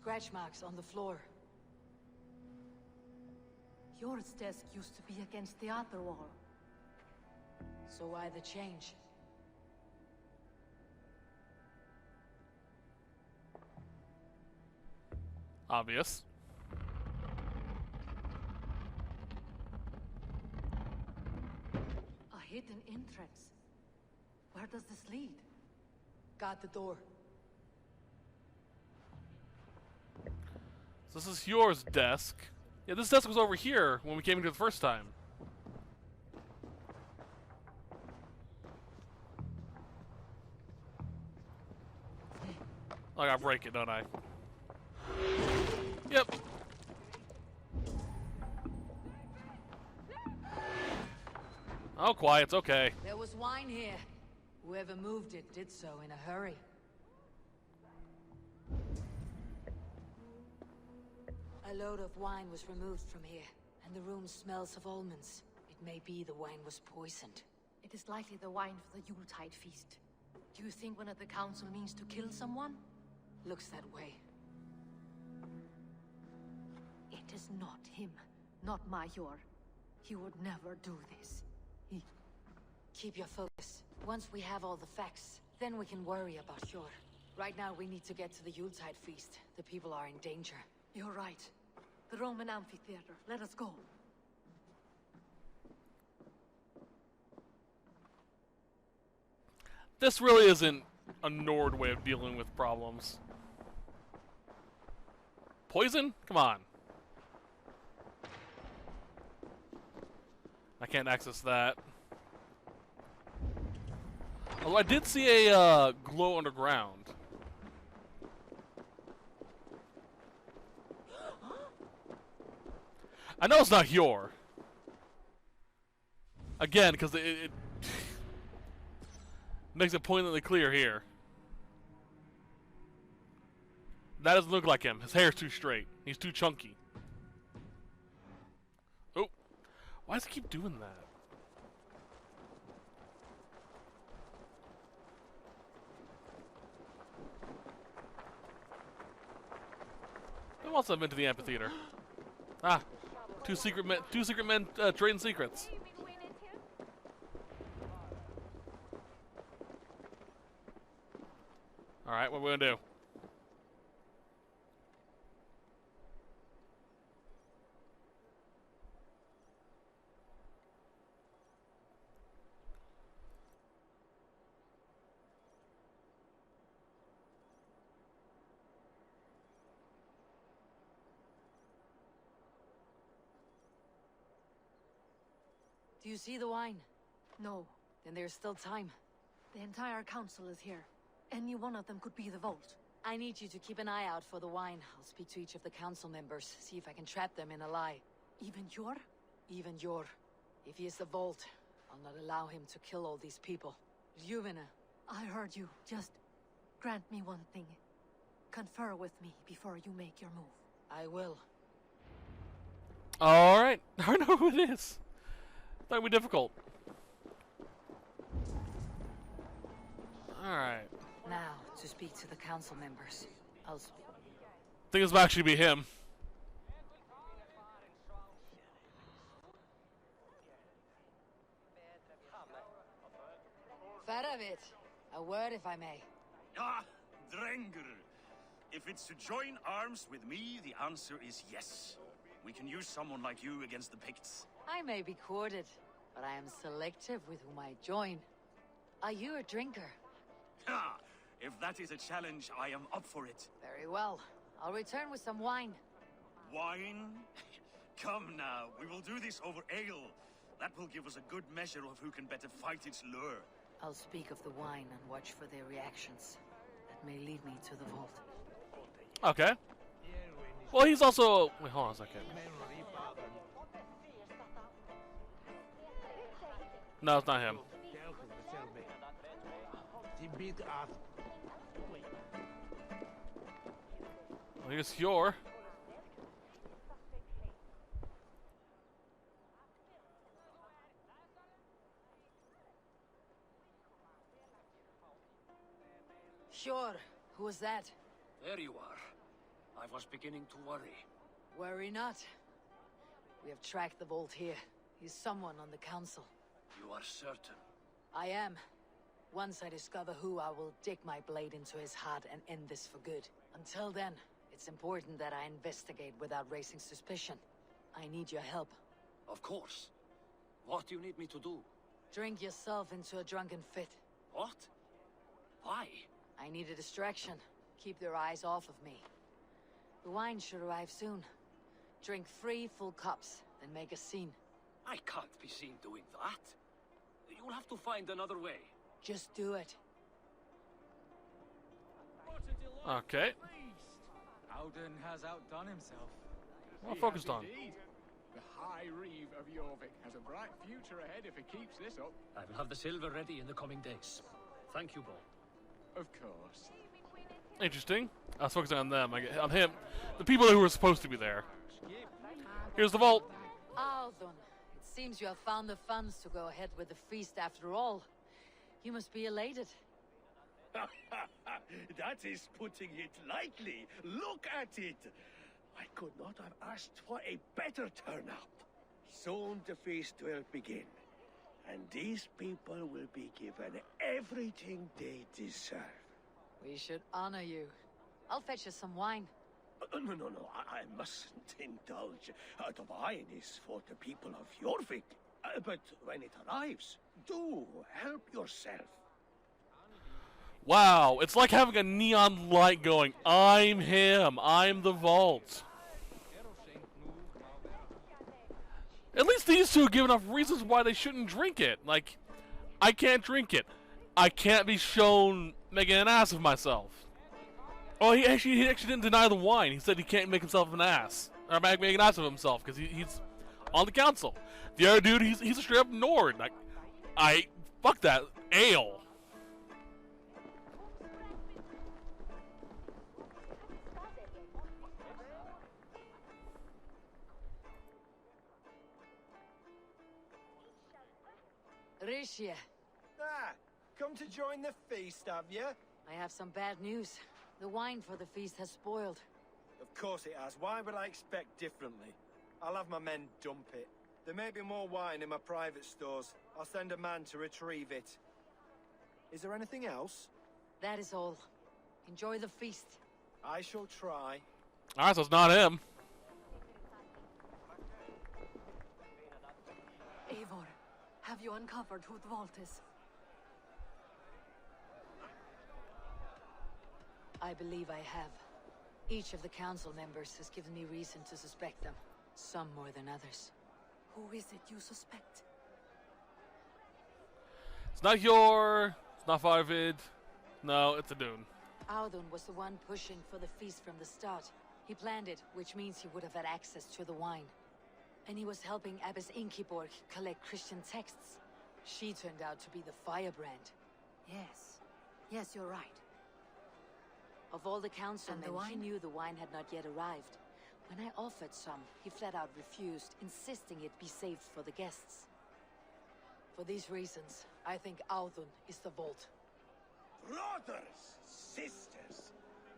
scratch marks on the floor. Yours desk used to be against the other wall. So why the change? Obvious. A hidden entrance. Where does this lead? Guard the door. So this is yours desk. Yeah, this desk was over here when we came here the first time. I gotta break it, don't I? Yep. Oh, quiet, it's okay. There was wine here. Whoever moved it did so in a hurry. A load of wine was removed from here, and the room smells of almonds. It may be the wine was poisoned. It is likely the wine for the Yuletide feast. Do you think one of the council means to kill someone? Looks that way. It is not him, not Major. He would never do this. Keep your focus. Once we have all the facts, then we can worry about Hjor. Right now we need to get to the Yuletide feast. The people are in danger. You're right. The Roman amphitheater. Let us go. This really isn't a Nord way of dealing with problems. Poison? Come on. I can't access that. Although I did see a glow underground. I know it's not Hjor. Again, because it makes it poignantly clear here. That doesn't look like him. His hair's too straight. He's too chunky. Oh. Why does he keep doing that? Who wants to have been to the amphitheater? Ah. Two secret men trading secrets. Alright, what are we gonna do? Do you see the wine? No. Then there's still time. The entire council is here. Any one of them could be the vault. I need you to keep an eye out for the wine. I'll speak to each of the council members, see if I can trap them in a lie. Even Hjor? Even Hjor. If he is the vault, I'll not allow him to kill all these people. Juvena. I heard you. Just grant me one thing. Confer with me before you make your move. I will. Alright. I know who it is. That would be difficult. Alright. Now, to speak to the council members. I'll speak. I think this might actually be him. Faravit, a word if I may. Ah, Drenger. If it's to join arms with me, the answer is yes. We can use someone like you against the Picts. I may be courted, but I am selective with whom I join. Are you a drinker? Ha! If that is a challenge, I am up for it. Very well. I'll return with some wine. Wine? Come now, we will do this over ale. That will give us a good measure of who can better fight its lure. I'll speak of the wine and watch for their reactions. That may lead me to the vault. Okay. Well, he's also... Wait, hold on a second. No, it's not him. I guess Hjor. Sure. Who was that? There you are. I was beginning to worry. Worry not. We have tracked the vault here. He's someone on the council. You are certain? I am. Once I discover who, I will dig my blade into his heart and end this for good. Until then, it's important that I investigate without raising suspicion. I need your help. Of course. What do you need me to do? Drink yourself into a drunken fit. What? Why? I need a distraction. Keep their eyes off of me. The wine should arrive soon. Drink 3 full cups, then make a scene. I can't be seen doing that. You'll have to find another way. Just do it. Okay. Alden has outdone himself. Well focused on. Indeed. The High Reeve of Jorvik has a bright future ahead if he keeps this up. I will have the silver ready in the coming days. Thank you, Bo. Of course. Interesting. I was focusing on them. On him. The people who were supposed to be there. Here's the vault. Aldon, it seems you have found the funds to go ahead with the feast after all. You must be elated. That is putting it lightly. Look at it. I could not have asked for a better turnout. Soon the feast will begin, and these people will be given everything they deserve. We should honor you. I'll fetch you some wine. No, I mustn't indulge. The wine is for the people of Jorvik. But when it arrives, do help yourself. Wow, it's like having a neon light going, I'm him, I'm the vault. At least these two give enough reasons why they shouldn't drink it. Like, I can't drink it. I can't be shown making an ass of myself. Oh, he actually didn't deny the wine. He said he can't make himself an ass. Or make an ass of himself, because he's on the council. The other dude, he's a straight up Nord. Like, fuck that. Ale. Rishia, Come to join the feast, have you? I have some bad news. The wine for the feast has spoiled. Of course it has. Why would I expect differently? I'll have my men dump it. There may be more wine in my private stores. I'll send a man to retrieve it. Is there anything else? That is all. Enjoy the feast. I shall try. Alright, so it's not him. Eivor, have you uncovered who the vault is? I believe I have. Each of the council members has given me reason to suspect them. Some more than others. Who is it you suspect? It's not Yor. It's not Farvid. No, it's a Dune. Audun was the one pushing for the feast from the start. He planned it, which means he would have had access to the wine. And he was helping Abbess Ingeborg collect Christian texts. She turned out to be the firebrand. Yes. Yes, you're right. Of all the councilmen, And the wine? he knew the wine had not yet arrived. When I offered some, he flat out refused, insisting it be saved for the guests. For these reasons, I think Audun is the vault. Brothers, sisters,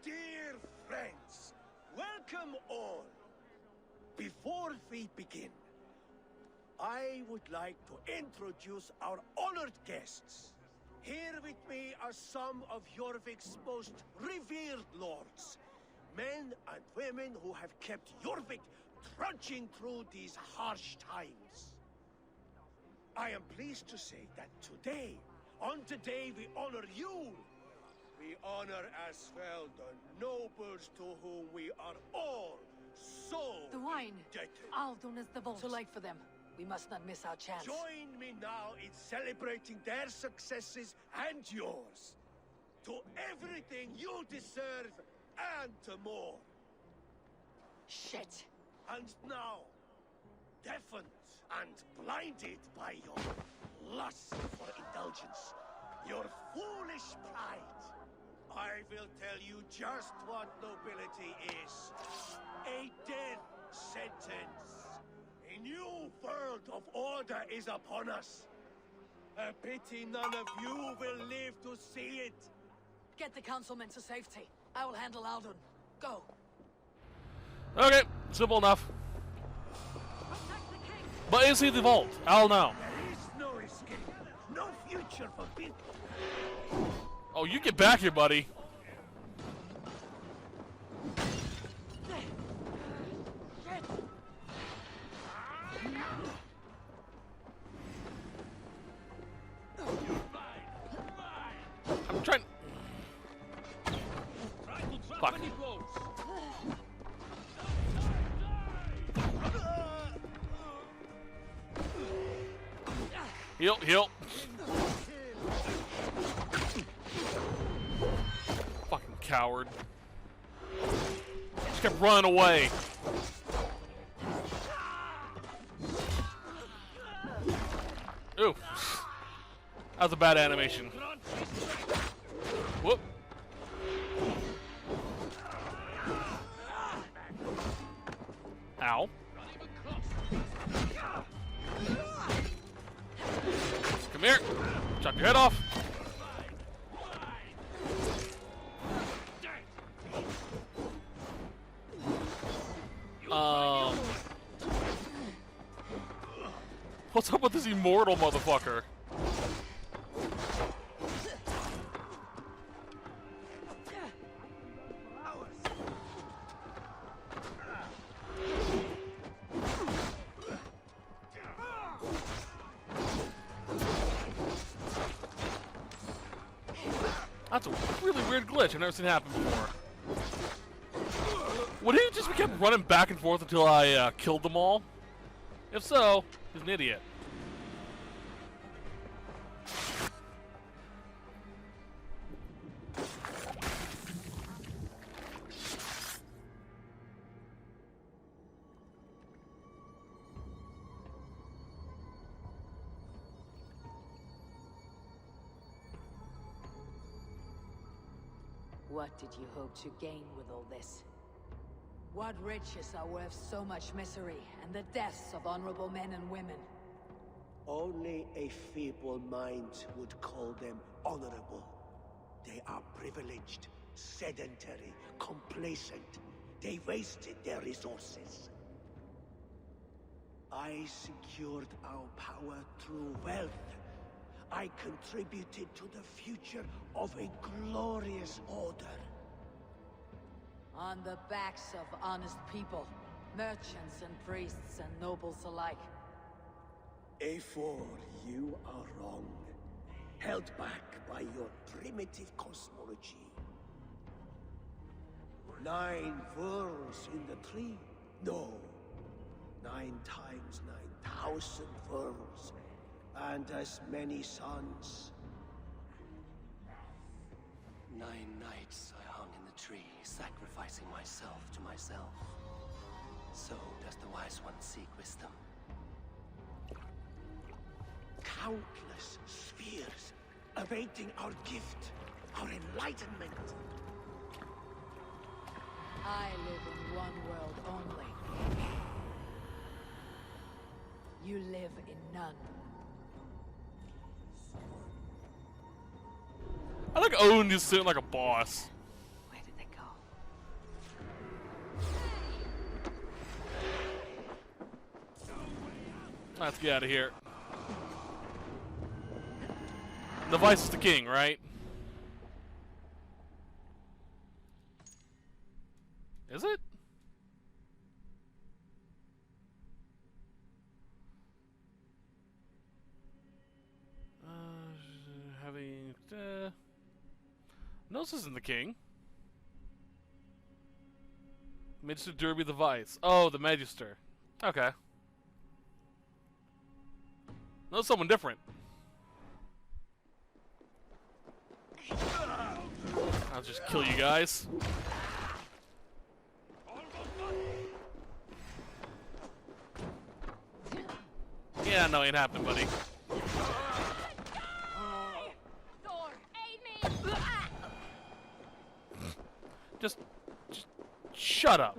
dear friends, welcome all. Before we begin, I would like to introduce our honored guests. Here with me are some of Jorvik's most revered lords. Men and women who have kept Jorvik trudging through these harsh times. I am pleased to say that today, on today we honor you. We honor as well the nobles to whom we are all so The wine. indebted. Aldon is the vault. Too late for them. We must not miss our chance. Join me now in celebrating their successes and yours. To everything you deserve and to more. Shit. And now, deafened and blinded by your lust for indulgence, your foolish pride, I will tell you just what nobility is. A death sentence. A new world of order is upon us. A pity none of you will live to see it. Get the councilmen to safety. I will handle Audun. Go. Okay, simple enough. But is he the vault? I'll know. There is no escape, no future for people. Oh, you get back here, buddy. I'm trying. Fuck. Heal, heal. Fucking coward. Just kept running away. Ooh. That was a bad animation. Whoop. Ow. Come here. Chop your head off. What's up with this immortal motherfucker? That's a really weird glitch. I've never seen it happen before. Would he just kept running back and forth until I killed them all? If so, he's an idiot. What did you hope to gain with all this? What riches are worth so much misery and the deaths of honorable men and women? Only a feeble mind would call them honorable. They are privileged, sedentary, complacent. They wasted their resources. I secured our power through wealth. I contributed to the future of a glorious order. On the backs of honest people, merchants and priests and nobles alike. Eivor, you are wrong. Held back by your primitive cosmology. 9 worlds in the tree? No. 9 times 9,000 worlds. And as many suns. 9 nights I hung in the tree, sacrificing myself to myself. So does the wise one seek wisdom. Countless spheres, awaiting our gift, our enlightenment. I live in one world only. You live in none. I like Owen just sitting like a boss. Where did they go? Let's get out of here. The Vice is the king, right? Is it? Having... No, this isn't the king. Magister Derby the Vice. Oh, the Magister. Okay. No, someone different. I'll just kill you guys. Yeah, no, ain't happening, buddy. Just shut up.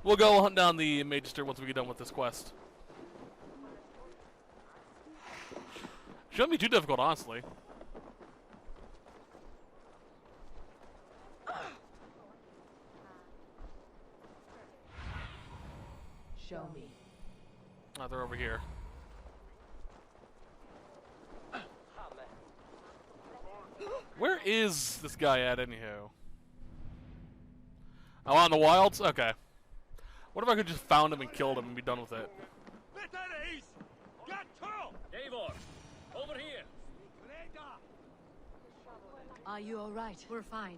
We'll go hunt down the Magister once we get done with this quest. Shouldn't be too difficult, honestly. show me. Oh, they're over here. Where is this guy at, anyhow? Oh, out in the wilds? Okay. What if I could just found him and killed him and be done with it? Eivor, over here. Are you all right? We're fine.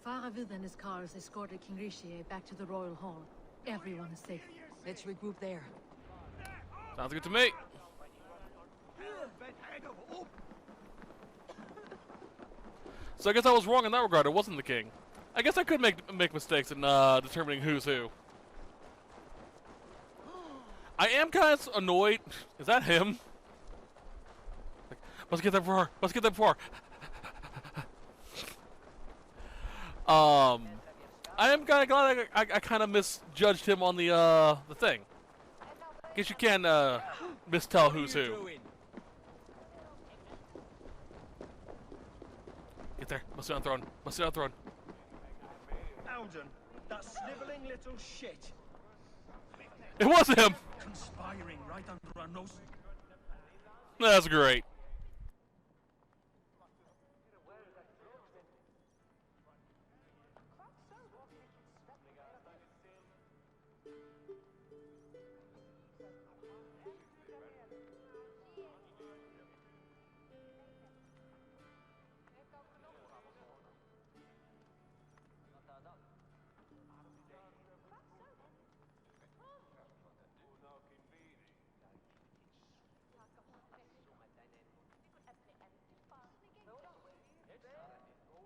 Faravid and his cars escorted King Rishi back to the royal hall. Everyone is safe. Let's regroup there. Sounds good to me. So I guess I was wrong in that regard. It wasn't the king. I guess I could make mistakes in determining who's who. I am kind of annoyed. Is that him? Let's get there before. Let's get there before. I am kind of glad I kind of misjudged him on the thing. Guess you can mistell who's who. Get there. Must sit on throne. Must sit on throne. Alden, that sniveling little shit. It was him. Conspiring right under our nose. That's great.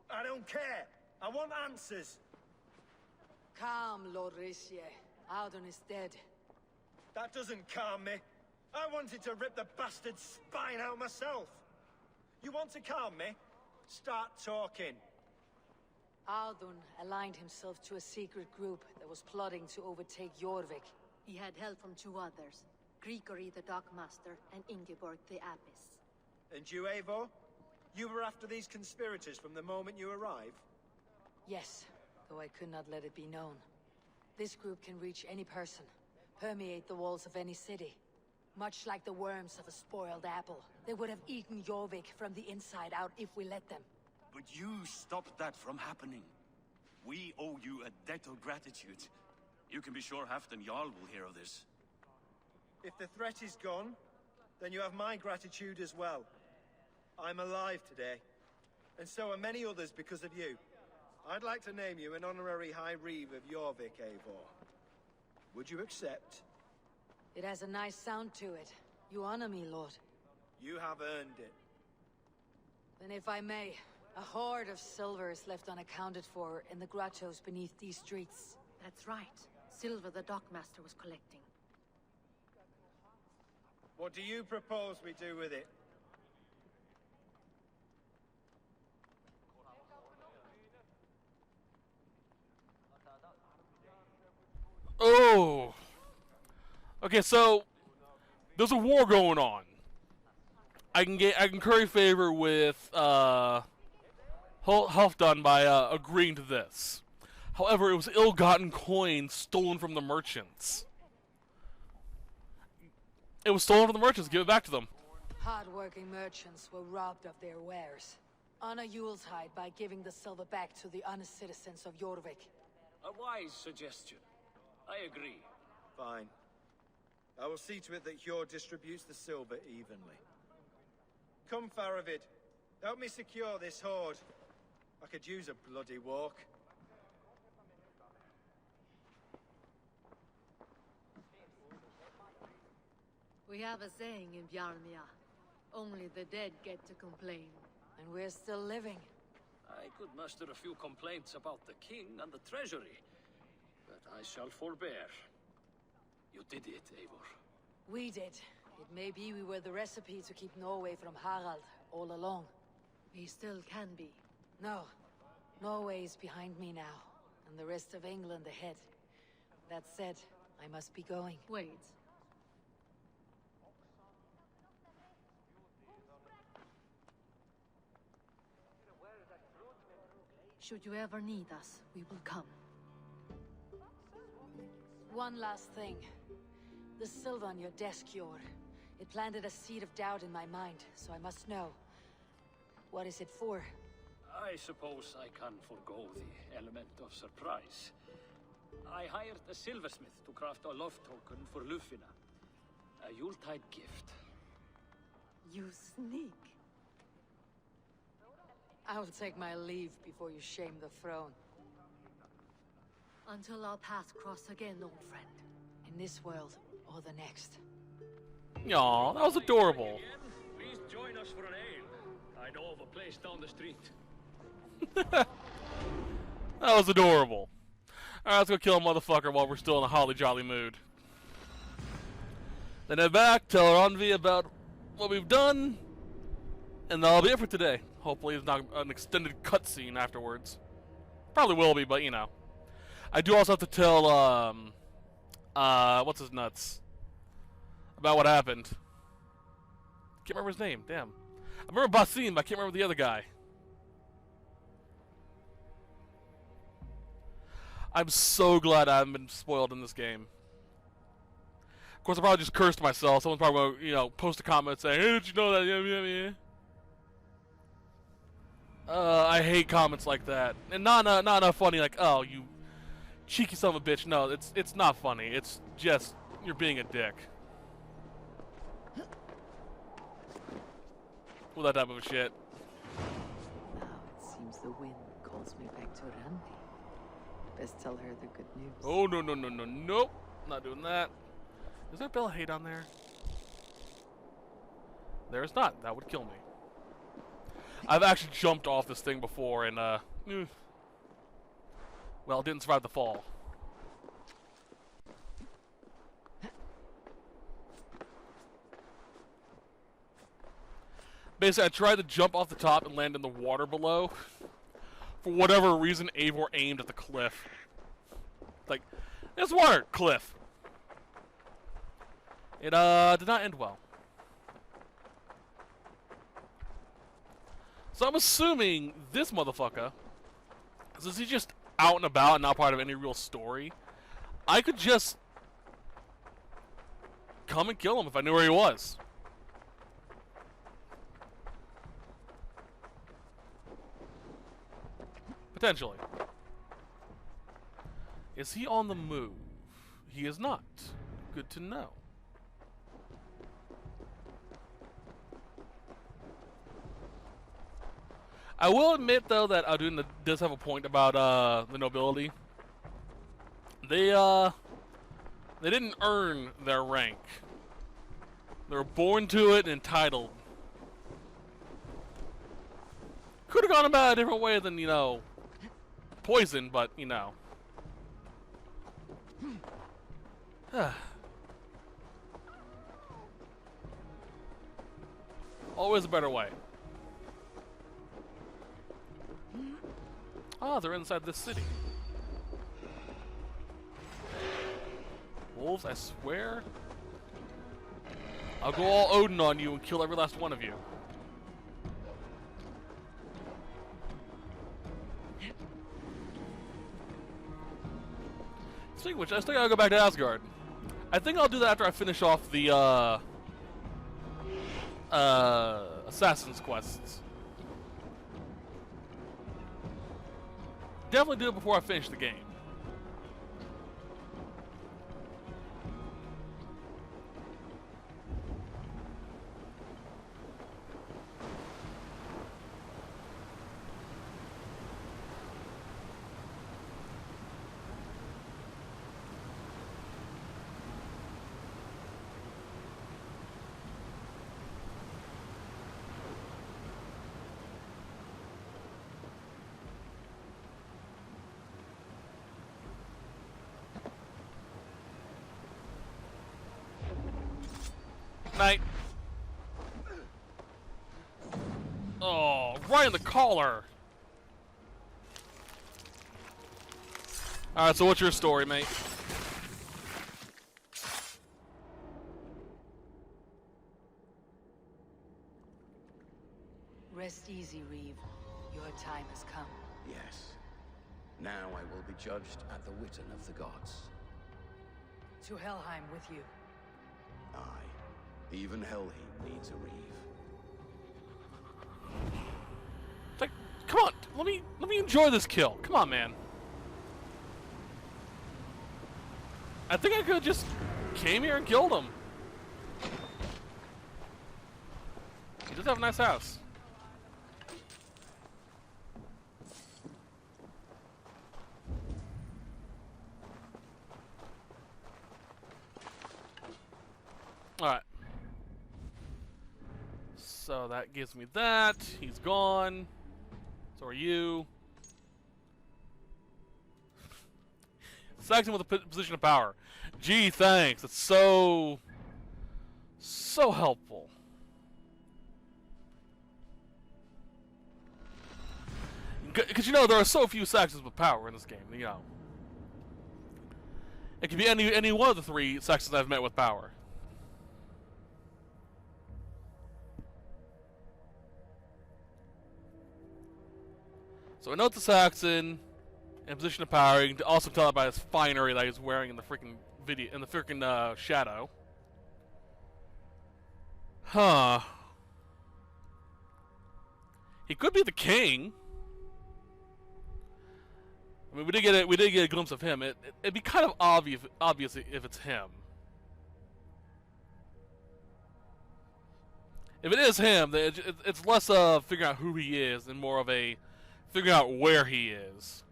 I don't care. I want answers. Calm, Lord Rishi. Audun is dead. That doesn't calm me. I wanted to rip the bastard's spine out myself. You want to calm me? Start talking. Audun aligned himself to a secret group that was plotting to overtake Jorvik. He had help from two others. Grigori the Dockmaster and Ingeborg the Abbess. And you, Eivor? You were after these conspirators from the moment you arrived? Yes, though I could not let it be known. This group can reach any person, permeate the walls of any city. Much like the worms of a spoiled apple, they would have eaten Jorvik from the inside out if we let them. But you stopped that from happening. We owe you a debt of gratitude. You can be sure Halfdan Jarl will hear of this. If the threat is gone, then you have my gratitude as well. I'm alive today, and so are many others because of you. I'd like to name you an honorary High Reeve of Jorvik, Eivor. Would you accept? It has a nice sound to it. You honor me, Lord. You have earned it. Then if I may, a hoard of silver is left unaccounted for in the grottos beneath these streets. That's right. Silver the Dockmaster was collecting. What do you propose we do with it? Oh. Okay, so there's a war going on. I can curry favor with Halfdan by agreeing to this. However, it was ill-gotten coin stolen from the merchants. It was stolen from the merchants. Give it back to them. Hard-working merchants were robbed of their wares. Honor Yuletide by giving the silver back to the honest citizens of Jorvik. A wise suggestion. I agree. Fine. I will see to it that Hjord distributes the silver evenly. Come, Faravid. Help me secure this hoard. I could use a bloody walk. We have a saying in Bjarnia. Only the dead get to complain. And we're still living. I could muster a few complaints about the king and the treasury, but I shall forbear. You did it, Eivor. We did. It may be we were the recipe to keep Norway from Harald all along. We still can be. No. Norway is behind me now, and the rest of England ahead. That said, I must be going. Wait. Should you ever need us, we will come. One last thing. The silver on your desk, Eivor. It planted a seed of doubt in my mind, so I must know. What is it for? I suppose I can forgo the element of surprise. I hired a silversmith to craft a love token for Lufina. A Yuletide gift. You sneak. I will take my leave before you shame the throne. Until our paths cross again, old friend. In this world, or the next. Aw, that was adorable. Please join us for an ale. I know of a place down the street. That was adorable. Alright, let's go kill a motherfucker while we're still in a holly jolly mood. Then head back, tell our envy about what we've done, and that'll be it for today. Hopefully it's not an extended cutscene afterwards. Probably will be, but you know. I do also have to tell, what's his nuts? About what happened. Can't remember his name, damn. I remember Basim, but I can't remember the other guy. I'm so glad I haven't been spoiled in this game. Of course, I probably just cursed myself. Someone's probably going to, you know, post a comment saying, "Hey, did you know that?" Yeah. I hate comments like that, and not funny. Like, "Oh, you cheeky son of a bitch." No, it's not funny. It's just you're being a dick. With that type of shit. Now it seems the wind calls me back to Randi. Best tell her the good news. Oh, no. Not doing that. Is there Bella Hate on there? There is not. That would kill me. I've actually jumped off this thing before and, well, didn't survive the fall. Basically, I tried to jump off the top and land in the water below. For whatever reason, Eivor aimed at the cliff. Like, there's water! Cliff! It, did not end well. So I'm assuming this motherfucker, since he's just out and about and not part of any real story, I could just come and kill him if I knew where he was. Potentially. Is he on the move? He is not. Good to know. I will admit, though, that Audun does have a point about the nobility. They didn't earn their rank. They were born to it and entitled. Could have gone about it a different way than, you know, poison, but, you know. Always a better way. Ah, they're inside this city. Wolves, I swear. I'll go all Odin on you and kill every last one of you. Speaking of which, I still gotta go back to Asgard. I think I'll do that after I finish off the Assassin's quests. Definitely do it before I finish the game. Night. Oh, right in the collar. Alright, so what's your story, mate? Rest easy, Reeve. Your time has come. Yes. Now I will be judged at the Witten of the gods. To Helheim with you. Even Helheim needs a reeve. Like, come on, let me enjoy this kill. Come on, man. I think I could have just came here and killed him. He does have a nice house. Alright. So that gives me that. He's gone. So are you. Saxon with a position of power. Gee, thanks. It's so helpful. Because, you know, there are so few Saxons with power in this game, you know. It could be any one of the 3 Saxons I've met with power. So I note the Saxon in position of power. You can also tell it by his finery that he's wearing in the freaking video, in the freaking shadow. Huh. He could be the king. I mean, we did get a glimpse of him. It'd be kind of obvious if it's him. If it is him, then it's less of figuring out who he is and more of a figuring out where he is.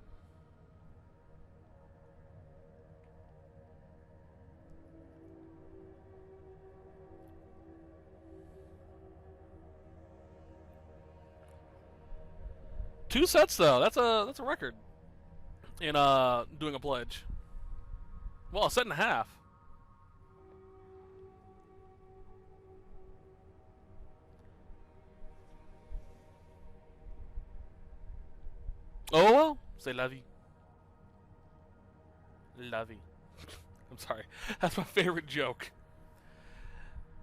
Two sets though. That's a record in doing a pledge. Well, a set and a half. Oh well, c'est la vie. La vie. I'm sorry. That's my favorite joke.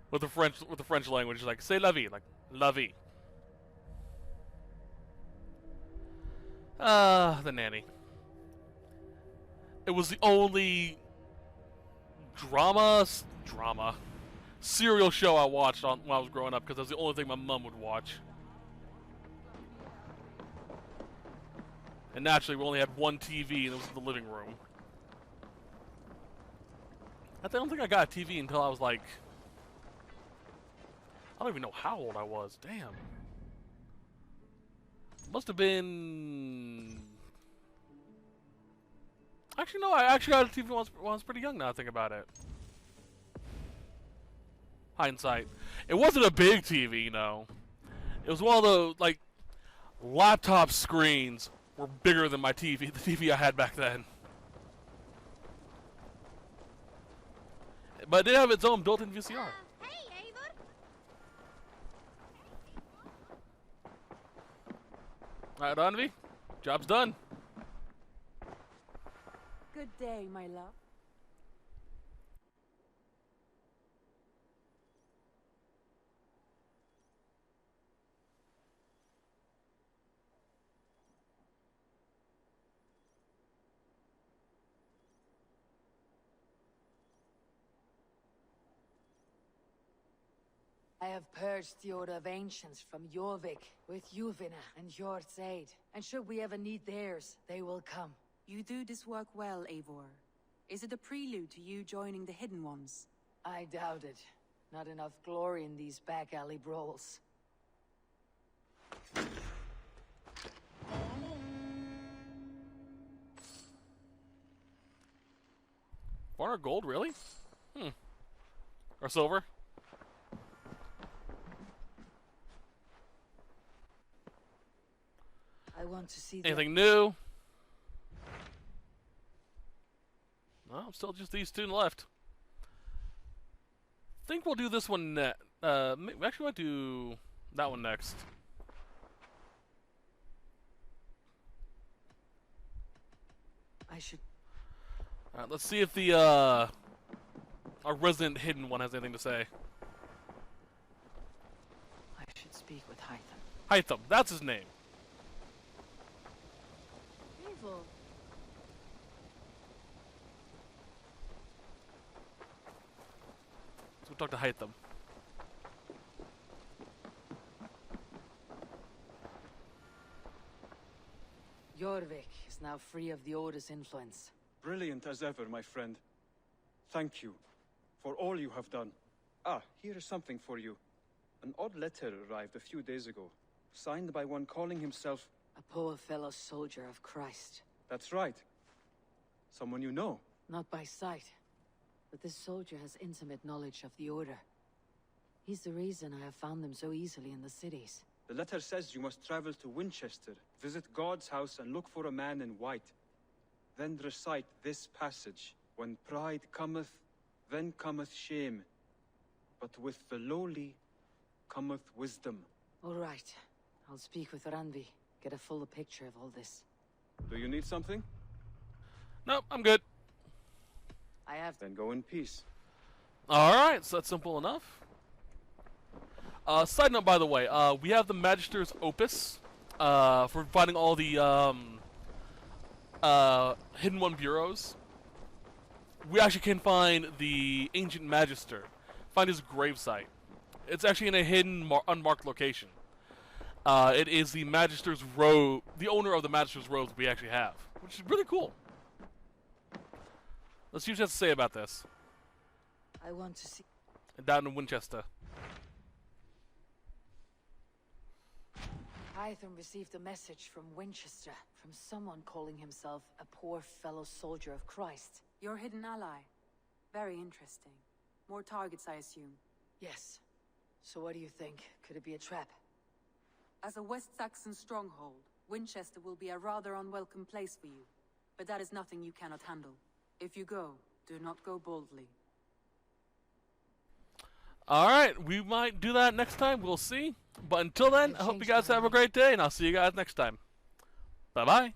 With the French language, it's like c'est la vie, like la vie. The Nanny. It was the only drama serial show I watched when I was growing up because that was the only thing my mom would watch. And naturally, we only had one TV, and it was in the living room. I don't think I got a TV until I was like... I don't even know how old I was. Damn. Must have been... Actually, no, I actually got a TV when I was pretty young now, I think about it. Hindsight. It wasn't a big TV, you know. It was one of the, like, laptop screens were bigger than my TV, the TV I had back then. But it did have its own built-in VCR. Hey, Eivor. Alright, Anvi. Job's done. Good day, my love. I have purged the Order of Ancients from Jorvik with Yuvina and Hjort's aid. And should we ever need theirs, they will come. You do this work well, Eivor. Is it a prelude to you joining the Hidden Ones? I doubt it. Not enough glory in these back alley brawls. 400 gold, really? Or silver? I want to see anything new? No, still just these two left. Think we'll do this one next. We actually might do that one next. I should. Alright, let's see if the our resident hidden one has anything to say. I should speak with Hytham. Hytham, that's his name. Eivor. Let's go talk to Hytham. Jorvik is now free of the Order's influence. Brilliant as ever, my friend. Thank you for all you have done. Ah, here is something for you. An odd letter arrived a few days ago, signed by one calling himself... A poor fellow soldier of Christ. That's right. Someone you know. Not by sight, but this soldier has intimate knowledge of the Order. He's the reason I have found them so easily in the cities. The letter says you must travel to Winchester, visit God's house and look for a man in white. Then recite this passage. When pride cometh, then cometh shame. But with the lowly cometh wisdom. All right. I'll speak with Randvi. Get a fuller picture of all this. Do you need something? Nope, I'm good. I have... Then go in peace. Alright, so that's simple enough. Side note, by the way, we have the Magister's Opus for finding all the Hidden One bureaus. We actually can find the Ancient Magister. Find his gravesite. It's actually in a hidden, unmarked location. It is the Magister's robe, the owner of the Magister's robes we actually have, which is really cool. Let's see what she has to say about this. I want to see... Down in Winchester. Hytham received a message from Winchester, from someone calling himself a poor fellow soldier of Christ. Your hidden ally. Very interesting. More targets, I assume. Yes. So what do you think? Could it be a trap? As a West Saxon stronghold, Winchester will be a rather unwelcome place for you. But that is nothing you cannot handle. If you go, do not go boldly. Alright, we might do that next time. We'll see. But until then, I hope you guys have a great day, and I'll see you guys next time. Bye-bye.